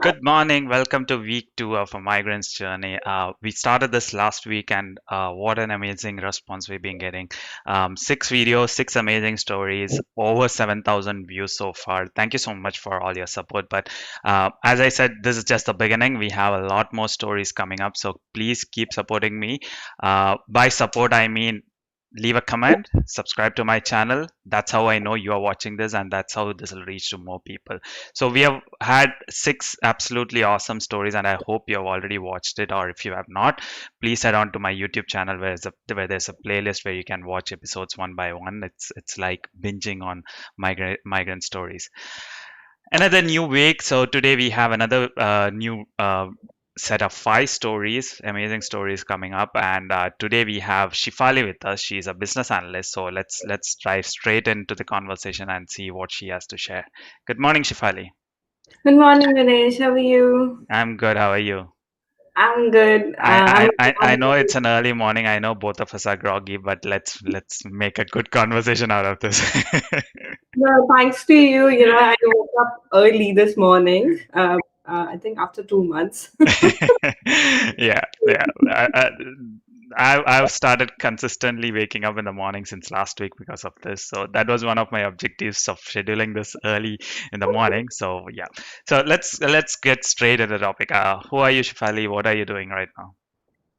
Good morning. Welcome to week two of a migrant's journey. We started this last week, and what an amazing response we've been getting. Six videos, six amazing stories, over 7,000 views so far. Thank you so much for all your support. But as I said, this is just the beginning. We have a lot more stories coming up, so please keep supporting me. By support, I mean leave a comment, subscribe to my channel. That's how I know you are watching this, and that's how this will reach to more people. So we have had six absolutely awesome stories, and I hope you have already watched it. Or if you have not, please head on to my YouTube channel where there's a playlist where you can watch episodes one by one. It's like binging on migrant stories. Another new week. So today we have another new set of five stories, amazing stories coming up. And today we have Shifali with us. She's a business analyst. So let's dive straight into the conversation and see what she has to share. Good morning, Shifali. Good morning, Ganesh. How are you? I'm good. How are you? I'm good. I know it's an early morning. I know both of us are groggy, but let's make a good conversation out of this. Well, thanks to you. I woke up early this morning. I think after 2 months. Yeah, yeah. I've started consistently waking up in the morning since last week because of this. So that was one of my objectives of scheduling this early in the morning. So yeah. So let's get straight into the topic. Who are you, Shifali? What are you doing right now?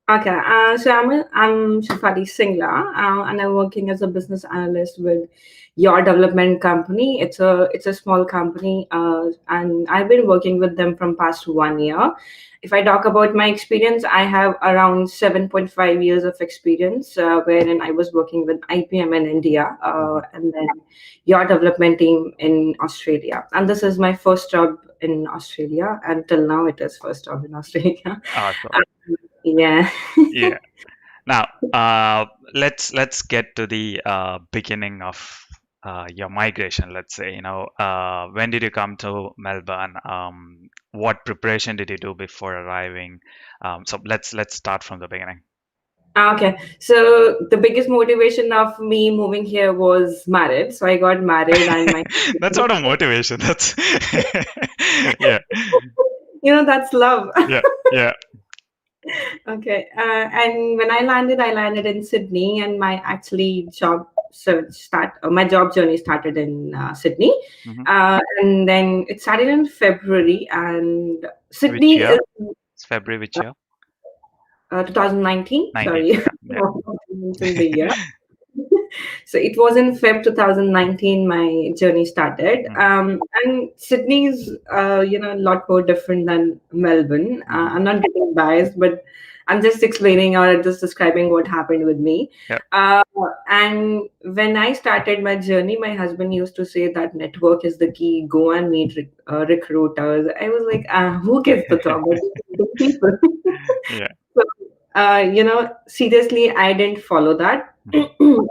Okay, so I'm Shifali Singla, and I'm working as a business analyst with your development company. It's a small company, and I've been working with them from past 1 year. If I talk about my experience, I have around 7.5 years of experience, wherein I was working with IPM in India, Mhm. and then your development team in Australia. And this is my first job in Australia. Until now, it is first job in Australia. Awesome. Yeah. Yeah. Now, let's get to the beginning of your migration. Let's say, when did you come to Melbourne? What preparation did you do before arriving? So let's start from the beginning. Okay. So the biggest motivation of me moving here was marriage. So I got married and my That's not a motivation. That's yeah, that's love. yeah, yeah. Okay. And when I landed in Sydney, and my actually my job journey started in Sydney. Hmm. And then it started in February, and Which Sydney year? is It's February. Which year? 2019. 19. Sorry, Okay. Yeah. mentioned the year. So it was in Feb 2019 my journey started. Hmm. And Sydney is, a lot more different than Melbourne. Hmm. I'm not getting biased, but I'm just explaining or just describing what happened with me. Yeah. Uh, and when I started my journey, my husband used to say that network is the key. Go and meet recruiters. I was like, who gets the job? I just meet people. Yeah. So, seriously, I didn't follow that. Hmm.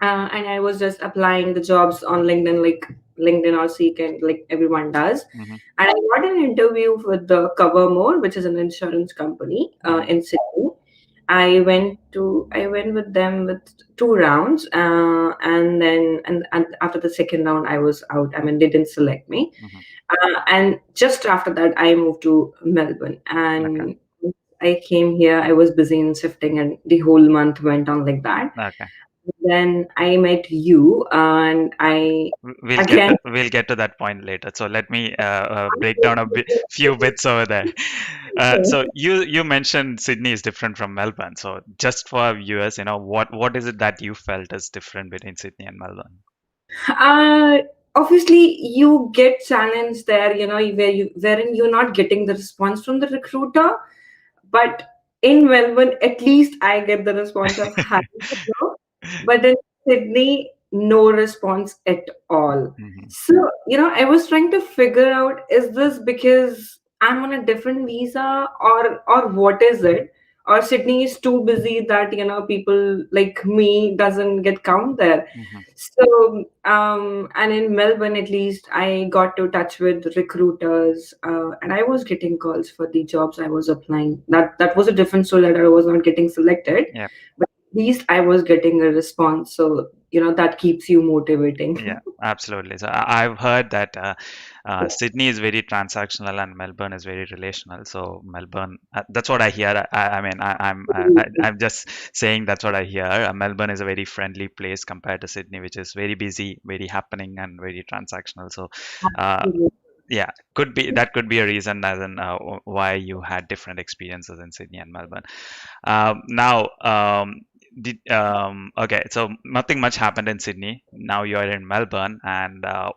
And I was just applying the jobs on LinkedIn, like LinkedIn or Seek, and like everyone does. Hmm. And I got an interview with the Covermore, which is an insurance company Hmm. in Sydney. I went with them with two rounds, and after the second round, I was out. I mean, they didn't select me. Hmm. And just after that, I moved to Melbourne, Okay. and I came here. I was busy in shifting, and the whole month went on like that. Okay. Then I met you, and I again. We'll get to that point later. So let me break down few bits over there. So you mentioned Sydney is different from Melbourne. So just for viewers, what is it that you felt is different between Sydney and Melbourne? Uh, Obviously, you get challenged there, wherein you're not getting the response from the recruiter. But in Melbourne, at least I get the response of hi, hello. But in Sydney, no response at all. Hmm. So, I was trying to figure out, is this because I'm on a different visa, or what is it? Or Sydney is too busy that, people like me doesn't get count there. Hmm. So, and in Melbourne, at least, I got to touch with recruiters, and I was getting calls for the jobs I was applying. That was a different story, that I was not getting selected. Yeah. least I was getting a response. So, that keeps you motivating. Yeah, absolutely. So I've heard that Sydney is very transactional and Melbourne is very relational. So Melbourne, that's what I hear. I mean, I'm just saying that's what I hear. Melbourne is a very friendly place compared to Sydney, which is very busy, very happening, and very transactional. So, uh, yeah, could be a reason as in why you had different experiences in Sydney and Melbourne. Now, okay, so nothing much happened in Sydney. Now you're in Melbourne, and how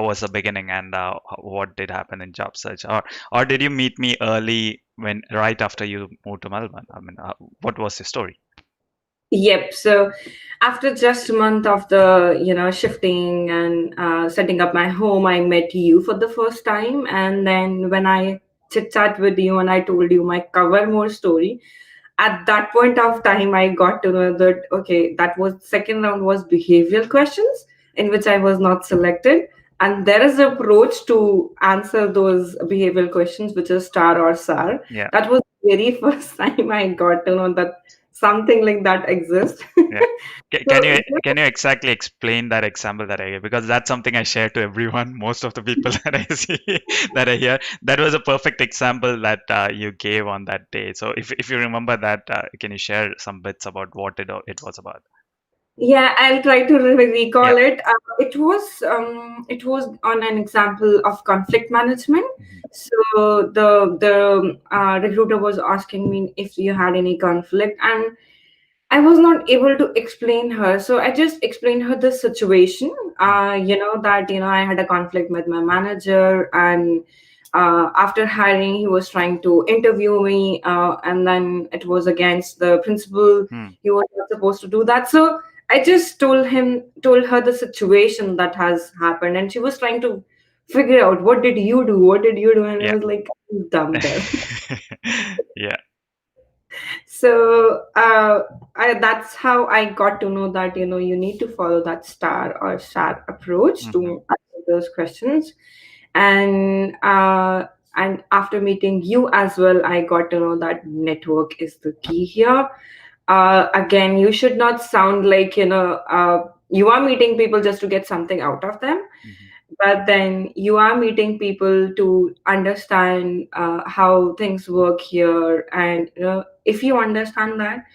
was the beginning, and what did happen in job search, or did you meet me early when right after you moved to Melbourne? I mean, what was your story? Yep. So after just a month of the, shifting and setting up my home, I met you for the first time. And then when I chit chat with you and I told you my cover more story, at that point of time, I got to know that, okay, that was second round was behavioral questions in which I was not selected. And there is an approach to answer those behavioral questions, which is star or sar. Yeah. That was the very first time I got to know that something like that exists. Yeah. Can So, you exactly explain that example that I gave? Because that's something I share to everyone, most of the people that I see that I hear. That was a perfect example that you gave on that day. So if you remember that, can you share some bits about what it was about? yeah, I'll try to Yeah. recall it. It was on an example of conflict management. Mhm. So the recruiter was asking me if you had any conflict, and I was not able to explain her. So I just explained her the situation. Mm. That I had a conflict with my manager, and after hiring, he was trying to interview me, and then it was against the principal. Mm. He was not supposed to do that. So I just told her the situation that has happened, and she was trying to figure out what did you do, what did you do, and I Yeah. was like, dumb there. Yeah. So that's how I got to know that you need to follow that star or star approach Hmm. to answer those questions. And after meeting you as well, I got to know that network is the key here. Again, you should not sound like you are meeting people just to get something out of them, Hmm. but then you are meeting people to understand how things work here. And if you understand that,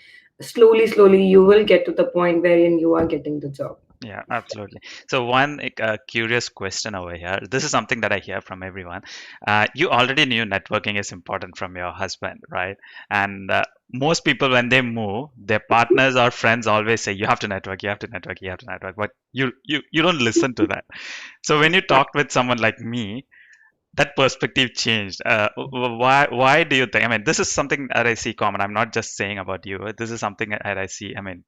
slowly you will get to the point wherein you are getting the job. Yeah, absolutely. So one curious question over here. This is something that I hear from everyone. You already knew networking is important from your husband, right? And most people, when they move, their partners or friends always say, "You have to network, you have to network, you have to network." But you don't listen to that. So when you talked with someone like me, that perspective changed. Why do you think? I mean, this is something that I see common. I'm not just saying about you. This is something that I see. I mean,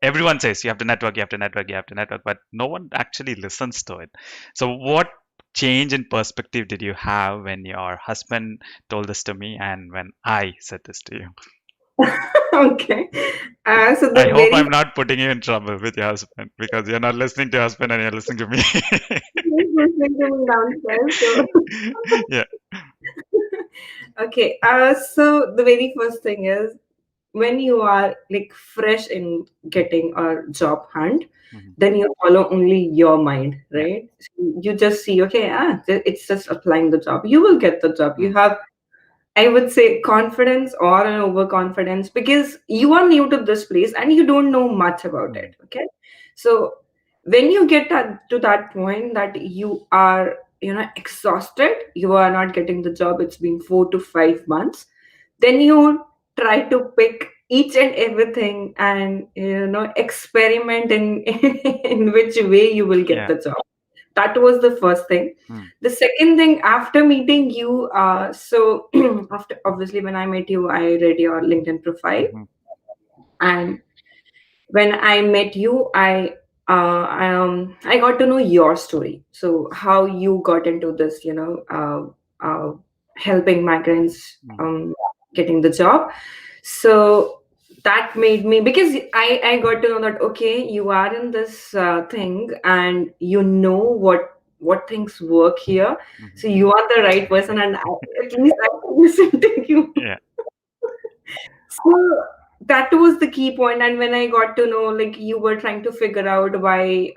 everyone says you have to network, you have to network, you have to network, but no one actually listens to it. So what change in perspective did you have when your husband told this to me and when I said this to you? Okay. So I the hope very I'm not putting you in trouble with your husband because you're not listening to your husband and you're listening to me. first thing coming downstairs. So Yeah. okay. So the very first thing is, when you are like fresh in getting a job hunt, Mhm. then you follow only your mind, Yeah. right? So you just see, okay, it's just applying the job. You will get the job. You Mm. have, I would say, confidence or an overconfidence because you are new to this place and you don't know much about Mm. it. Okay. So when you get to that point that you are, exhausted, you are not getting the job, it's been 4 to 5 months, then you try to pick each and everything and, experiment in, in which way you will get Yeah. the job. That was the first thing. Mm. The second thing, after meeting you, so after obviously when I met you, I read your LinkedIn profile, Mhm. and when I met you, I got to know your story. So how you got into this, helping migrants Mm. getting the job. So that made me, because I got to know that, okay, you are in this thing and you know what things work here. Mhm. So you are the right person, and at least I can listen to you. Yeah. So that was the key point. And when I got to know, like, you were trying to figure out why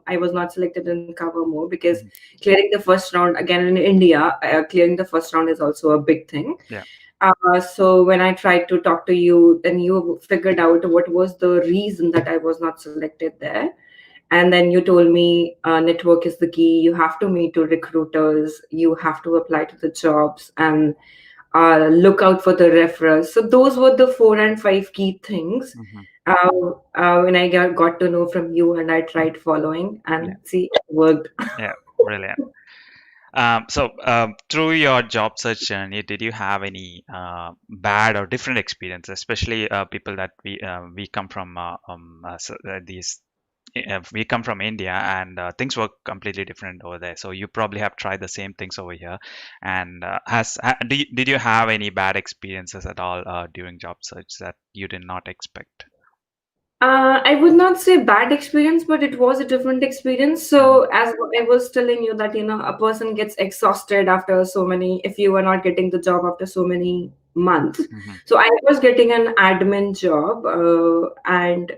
I was not selected in cover more, because Mhm. clearing the first round again in India, clearing the first round is also a big thing. Yeah. So when I tried to talk to you, then you figured out what was the reason that I was not selected there. And then you told me network is the key. You have to meet to recruiters. You have to apply to the jobs and look out for the referrals. So those were the 4 and 5 key things. Hmm. When I got to know from you, and I tried following, Yeah. and see, it worked. Yeah. Brilliant. So, through your job search journey, did you have any bad or different experiences, especially people that we come from these we come from India, and things work completely different over there. So you probably have tried the same things over here. And did you have any bad experiences at all during job search that you did not expect? I would not say bad experience, but it was a different experience. Hmm. So, as I was telling you, that a person gets exhausted after so many, if you are not getting the job after so many months. Hmm. So, I was getting an admin job, and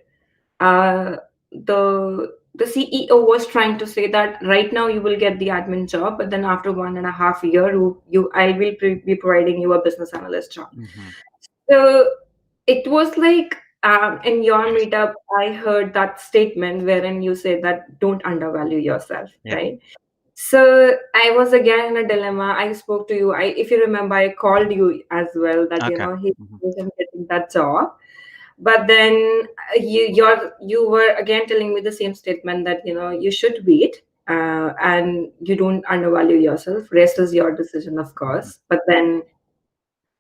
uh, the CEO was trying to say that right now you will get the admin job, but then after 1.5 year, I will be providing you a business analyst job. Hmm. So it was like, in your meetup, I heard that statement wherein you say that don't undervalue yourself, Yeah. right? So I was again in a dilemma. I spoke to you. If you remember, I called you as well that Okay. he Hmm. wasn't getting that job. But then you were again telling me the same statement that you should wait, and you don't undervalue yourself. Rest is your decision, of Hmm. course. But then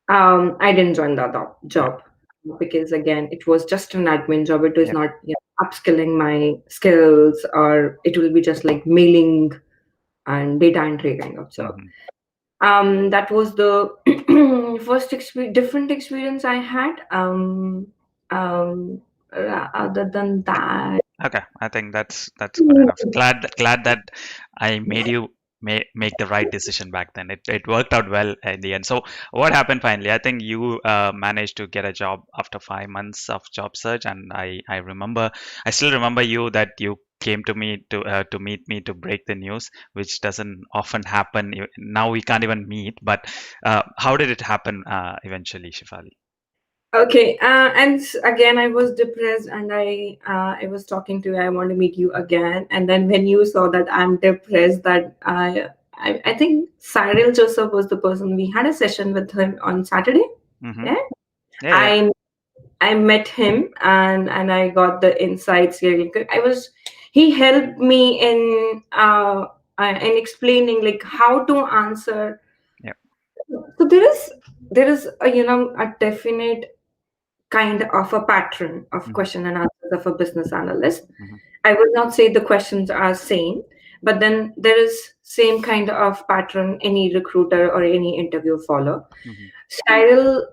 I didn't join the Yeah. job because again, it was just an admin job. It was Yeah. not upskilling my skills, or it will be just like mailing and data entry kind of job. Hmm. That was the first different experience I had. Um, Other than that, Okay, I think that's good enough. Glad that I made you make the right decision back then. It worked out well in the end. So what happened finally? I think you managed to get a job after 5 months of job search, and I still remember you that you came to meet me to break the news, which doesn't often happen. Now we can't even meet. But how did it happen eventually, Shifali? okay, and again, I was depressed, and I was talking to you. I want to meet you again, and then when you saw that I'm depressed, that I think Cyril Joseph was the person. We had a session with him on Saturday. Mm-hmm. Yeah, Yeah, yeah, I I met him, and I got the insights really good. He helped me in explaining like how to answer. yeah. So there is a a definite kind of a pattern of Mm-hmm. question and answers of a business analyst. Mm-hmm. I would not say the questions are same, but then there is same kind of pattern any recruiter or any interview follow. Mm-hmm. Cyril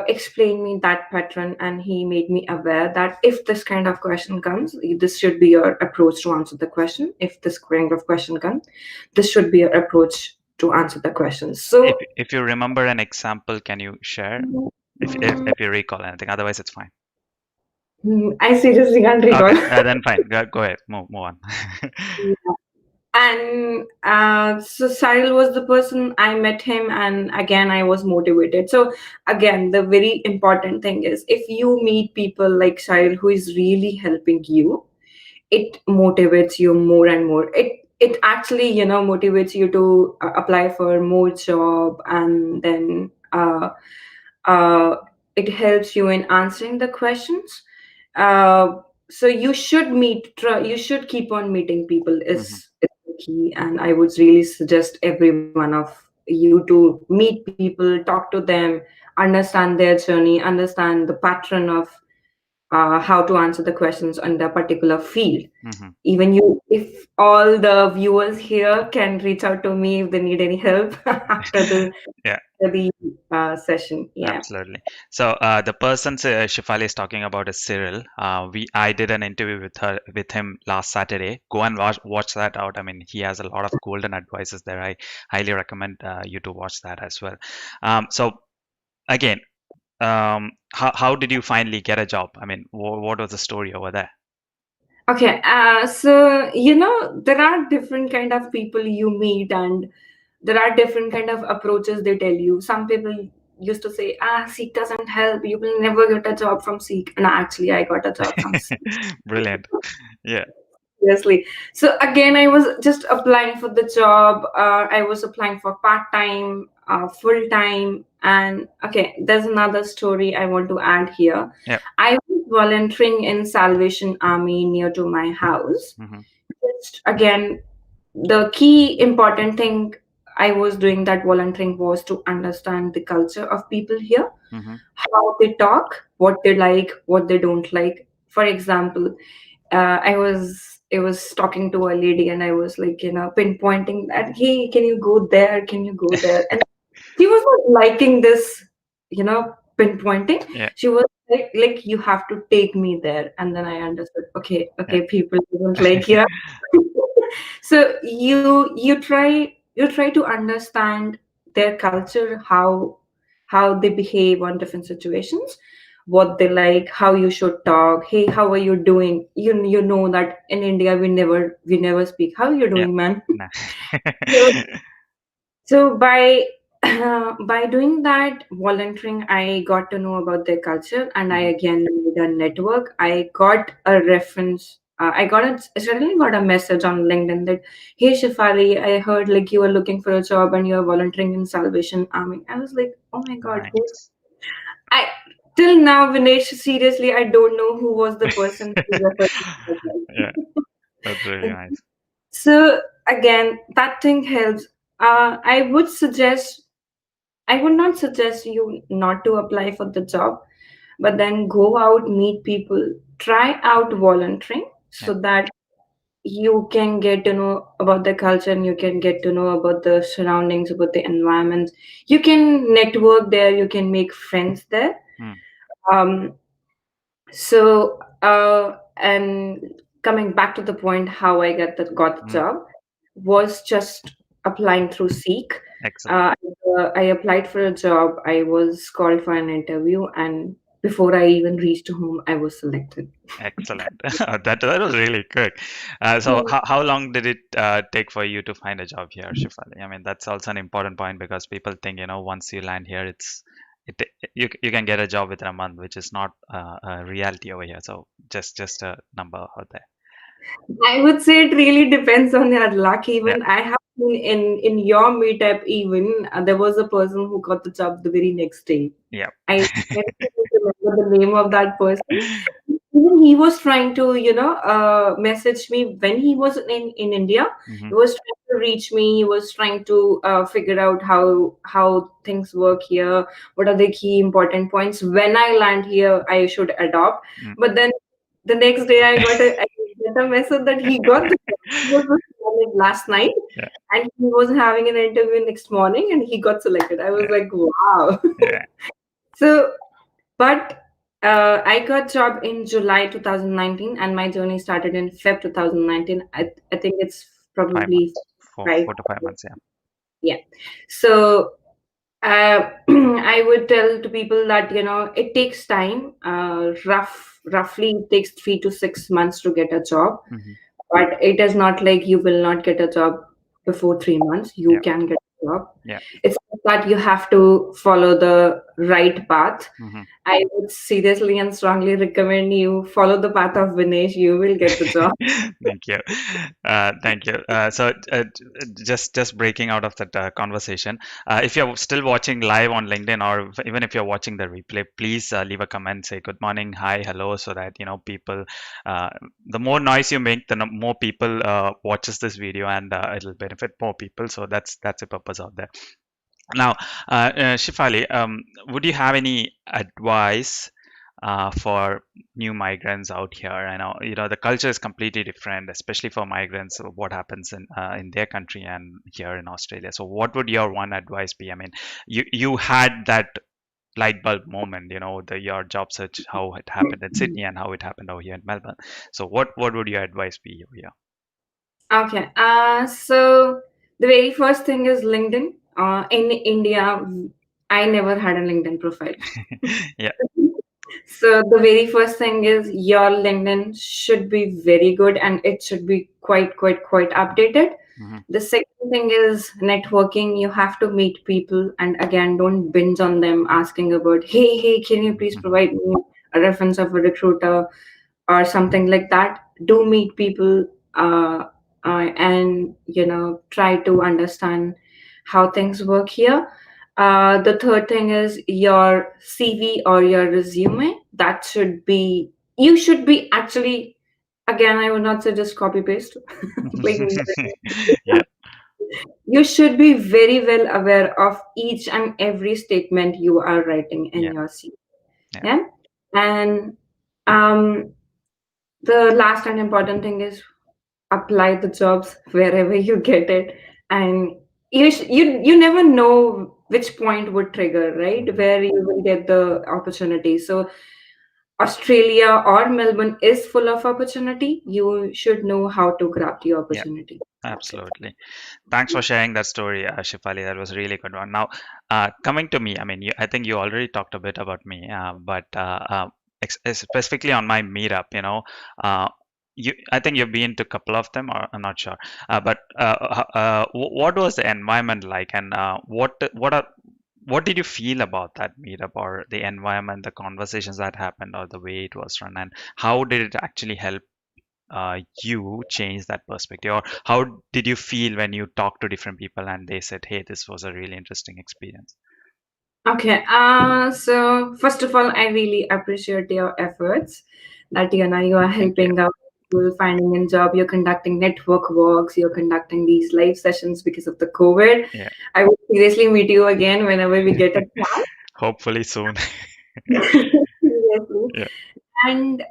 explained me that pattern, and he made me aware that if this kind of question comes, this should be your approach to answer the question. If this kind of question comes, this should be your approach to answer the question. So If you remember an example, can you share? If you recall anything, otherwise it's fine. I seriously can't recall. Okay, then fine. Go ahead. Move on. And so Cyril was the person. I met him, and again I was motivated. So again, the very important thing is if you meet people like Cyril who is really helping you, it motivates you more and more. It actually motivates you to apply for more job, and then uh, it helps you in answering the questions. So you should keep on meeting people Hmm. is the key. And I would really suggest every one of you to meet people, talk to them, understand their journey, understand the pattern of how to answer the questions on the particular field. Hmm. Even you, if all the viewers here can reach out to me if they need any help Yeah, after the session. Yeah. absolutely. So the person Shifali is talking about is Cyril. I did an interview with him last Saturday. Go and watch that out. I mean, he has a lot of golden advices there. I highly recommend you to watch that as well. So again. how did you finally get a job? I mean, what was the story over there? Okay, so there are different kind of people you meet, and there are different kind of approaches they tell you. Some people used to say, Seek doesn't help, you will never get a job from Seek. And actually, I got a job from Seek. Brilliant. Yeah. Seriously. So again, I was just applying for the job. I was applying for part time, full time, and okay. There's another story I want to add here. Yeah. I was volunteering in Salvation Army near to my house. Hmm. Just again, the key important thing I was doing that volunteering was to understand the culture of people here, Hmm. how they talk, what they like, what they don't like. For example, I was talking to a lady and I was like, pinpointing that, hey, can you go there? Can you go there? And she was not liking this, pinpointing. Yeah. She was like you have to take me there. And then I understood, okay, Yeah. okay, people don't like here. So you try to understand their culture, how they behave on different situations, what they like, how you should talk. Hey, how are you doing? You know that in India we never speak. How are you Yeah. doing, man? Nah. So so by by doing that volunteering, I got to know about their culture, and I Mhm. again made a network. I got a reference. I suddenly got a message on LinkedIn that, "Hey Shifali, I heard like you are looking for a job and you are volunteering in Salvation Army." I was like, "Oh my God, who?" Nice. I till now, Vinesh, seriously, I don't know who was the person who referred Yeah, me. that's really nice. So again, that thing helps. I would suggest I would not suggest you not to apply for the job, but then go out, meet people, try out volunteering Yeah. so that you can get to know about the culture and you can get to know about the surroundings, about the environment. You can network there, you can make friends there. Mm. Um, and coming back to the point, how I got the Mm. job was just applying through Seek. Excellent. I applied for a job. I was called for an interview, and before I even reached home, I was selected. Excellent. That was really quick. So how long did it take for you to find a job here, Shifali? I mean, that's also an important point because people think, once you land here, it you can get a job within a month, which is not a reality over here. So just a number out there. I would say it really depends on your luck. Yeah. Even I have seen in your meetup, even there was a person who got the job the very next day. Yeah. I don't remember the name of that person. Even he was trying to, message me when he was in India. Hmm. He was trying to reach me. He was trying to figure out how things work here. What are the key important points? When I land here, I should adopt. Mm. But then the next day, I got a message that he got the job. He was just last night, Yeah. and he was having an interview next morning, and he got selected. I was Yeah. like, wow. Yeah. So, but I got job in July 2019, and my journey started in Feb 2019. I think it's 5 months, probably four right. 4 to 5 months. Yeah. Yeah. So I would tell to people that it takes time. Roughly, it takes 3 to 6 months to get a job, Hmm. but it is not like you will not get a job before 3 months. You Yeah. can get a job. Yeah. It's just that you have to follow the right path. Hmm. I would seriously and strongly recommend you follow the path of Vinesh. You will get the job. Thank you. Thank you. Just breaking out of that conversation. If you're still watching live on LinkedIn, or even if you're watching the replay, please leave a comment, say good morning, hi, hello, so that people. Uh, the more noise you make, the more people watches this video, and it'll benefit more people. So that's the purpose of that. Now, Shifali, would you have any advice for new migrants out here? I know, the culture is completely different, especially for migrants. So what happens in their country and here in Australia? So, what would your one advice be? I mean, you had that light bulb moment, your job search, how it happened in Sydney and how it happened over here in Melbourne. So, what would your advice be over here? Okay. So the very first thing is LinkedIn. In India, I never had a LinkedIn profile. Yeah. So the very first thing is your LinkedIn should be very good and it should be quite updated. Hmm. The second thing is networking. You have to meet people, and again, don't binge on them asking about, hey, can you please Hmm. provide me a reference of a recruiter or something like that. Do meet people, and try to understand how things work here. The third thing is your CV or your resume. That should be, you should be actually, again, I would not say just copy paste. Like, Yeah. you should be very well aware of each and every statement you are writing in Yeah. your CV. Yeah. Yeah. And um, the last and important thing is apply the jobs wherever you get it, and you never know which point would trigger, right, Hmm. where you will get the opportunity. So Australia or Melbourne is full of opportunity. You should know how to grab the Yeah. opportunity. That's it. Absolutely. Thanks for sharing that story, Shifali. That was a really good one. Now, coming to me, I mean, I think you already talked a bit about me, but specifically on my meetup, uh, I think you've been to a couple of them, or I'm not sure. But what was the environment like, and what did you feel about that meetup, or the environment, the conversations that happened, or the way it was run, and how did it actually help you change that perspective, or how did you feel when you talked to different people and they said, hey, this was a really interesting experience? Okay. So first of all, I really appreciate your efforts that you are Thank you. helping out people finding a job. You're conducting network walks. You're conducting these live sessions because of the COVID. Yeah. I will seriously meet you again whenever we get a Hopefully soon. chance. Seriously. Yeah. And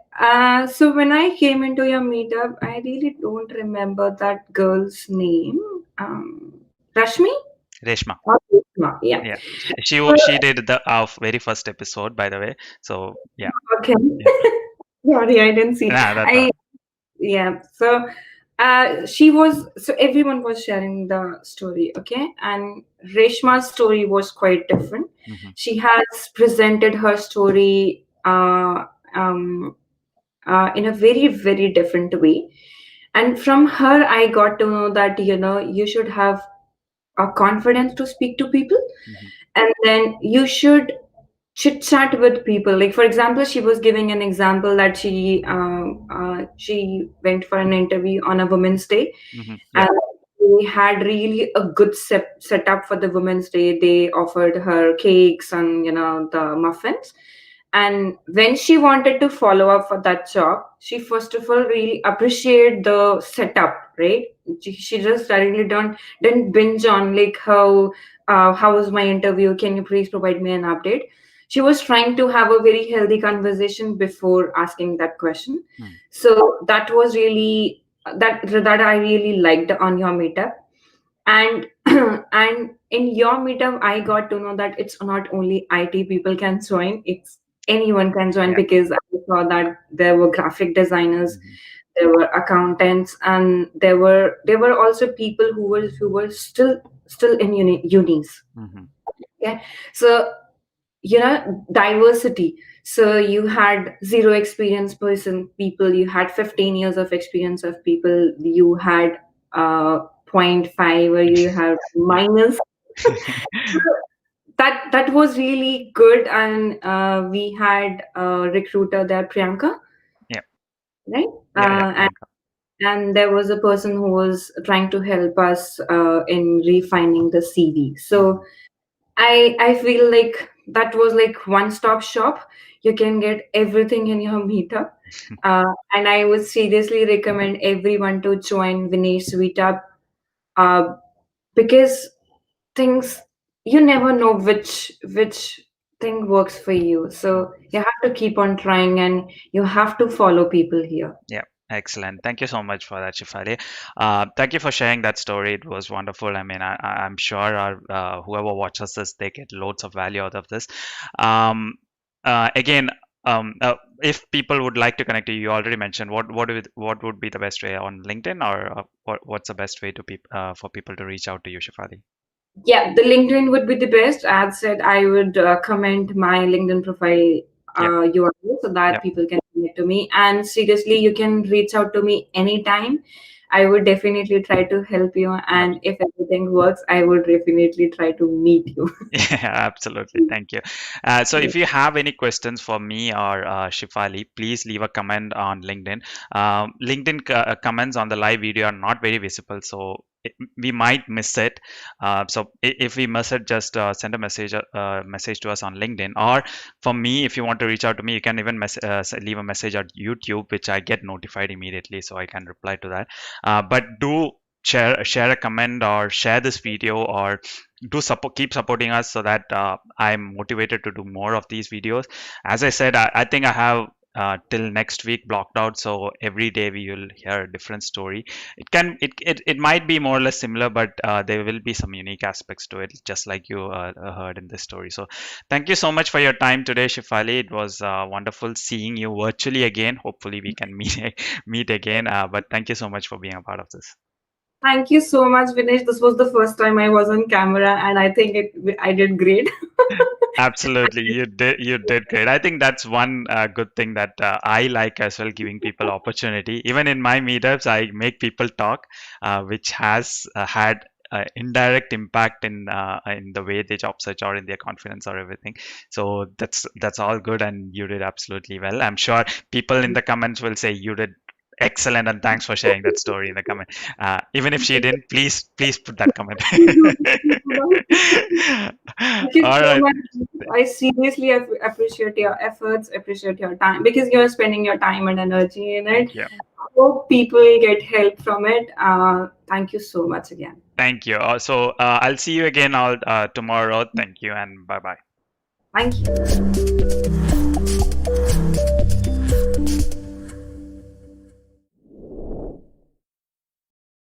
so when I came into your meetup, I really don't remember that girl's name. Rashmi Reshma. or Reshma, yeah. Yeah. So, She did the our very first episode, by the way. So yeah. okay. Yeah. Sorry, I didn't see. Nah, that's all. I Yeah. So she was, so everyone was sharing the story, okay? And Reshma's story was quite different. Hmm. She has presented her story um, in a very different way. And from her, I got to know that, you should have a confidence to speak to people, Hmm. and then you should chit chat with people. Like, for example, she was giving an example that she went for an interview on a Women's Day, Hmm. Yeah. and they had really a good setup for the Women's Day. They offered her cakes and the muffins. And when she wanted to follow up for that job, she first of all really appreciated the setup, right? She just directly didn't binge on like how was my interview? Can you please provide me an update? She was trying to have a very healthy conversation before asking that question. Mm. So that was really that I really liked on your meetup. And and in your meetup, I got to know that it's not only IT people can join, it's anyone can join, Yeah. because I saw that there were graphic designers, Hmm. there were accountants, and there were also people who were still in unis. Hmm. Yeah. So diversity. So you had zero experience person people, you had 15 years of experience of people, you had uh point 0.5, or you have Yeah. minus. That was really good. And we had a recruiter there, Priyanka, Yeah. right? Yeah. Yeah. And there was a person who was trying to help us in refining the CV. So Hmm. I feel like that was like one stop shop. You can get everything in your meetup. And I would seriously recommend everyone to join Vinay's meetup, uh, because things, you never know which thing works for you. So you have to keep on trying, and you have to follow people here. Yeah, excellent. Thank you so much for that, Shifali. Thank you for sharing that story. It was wonderful. I mean, I'm sure our whoever watches this, they get loads of value out of this. Um, again, if people would like to connect to you, you already mentioned what would be the best way on LinkedIn, or what's the best way to for people to reach out to you, Shifali? Yeah, the LinkedIn would be the best. As said, I would comment my LinkedIn profile Yep. URL so that Yep. people can connect to me. And seriously, you can reach out to me anytime. I would definitely try to help you. And if everything works, I would definitely try to meet you. Yeah, absolutely. Thank you. So if you have any questions for me or Shifali, please leave a comment on LinkedIn. LinkedIn comments on the live video are not very visible, so we might miss it. So if we miss it, just send a message to us on LinkedIn. Or for me, if you want to reach out to me, you can even leave a message on YouTube, which I get notified immediately, so I can reply to that. But do share a comment or share this video, or keep supporting us so that I'm motivated to do more of these videos. As I said, I think I have till next week blocked out, so every day we will hear a different story. It might be more or less similar, but there will be some unique aspects to it, just like you heard in this story. So thank you so much for your time today, Shifali. It was wonderful seeing you virtually again. Hopefully we can meet again, but thank you so much for being a part of this. Thank you so much, Vinesh. This was the first time I was on camera, and I think I did great. Absolutely, you did great. I think that's one good thing that I like as well, giving people opportunity. Even in my meetups, I make people talk, which has had indirect impact in the way they job search or in their confidence or everything. So that's all good, and you did absolutely well. I'm sure people in the comments will say you did excellent, and thanks for sharing that story in the comment. Even if she didn't, please put that comment. Thank you All so right. much. I seriously appreciate your efforts, appreciate your time because you're spending your time and energy in it. Thank you. I hope people get help from it. Thank you so much again. Thank you. So I'll see you again all tomorrow. Thank you and bye bye. Thank you.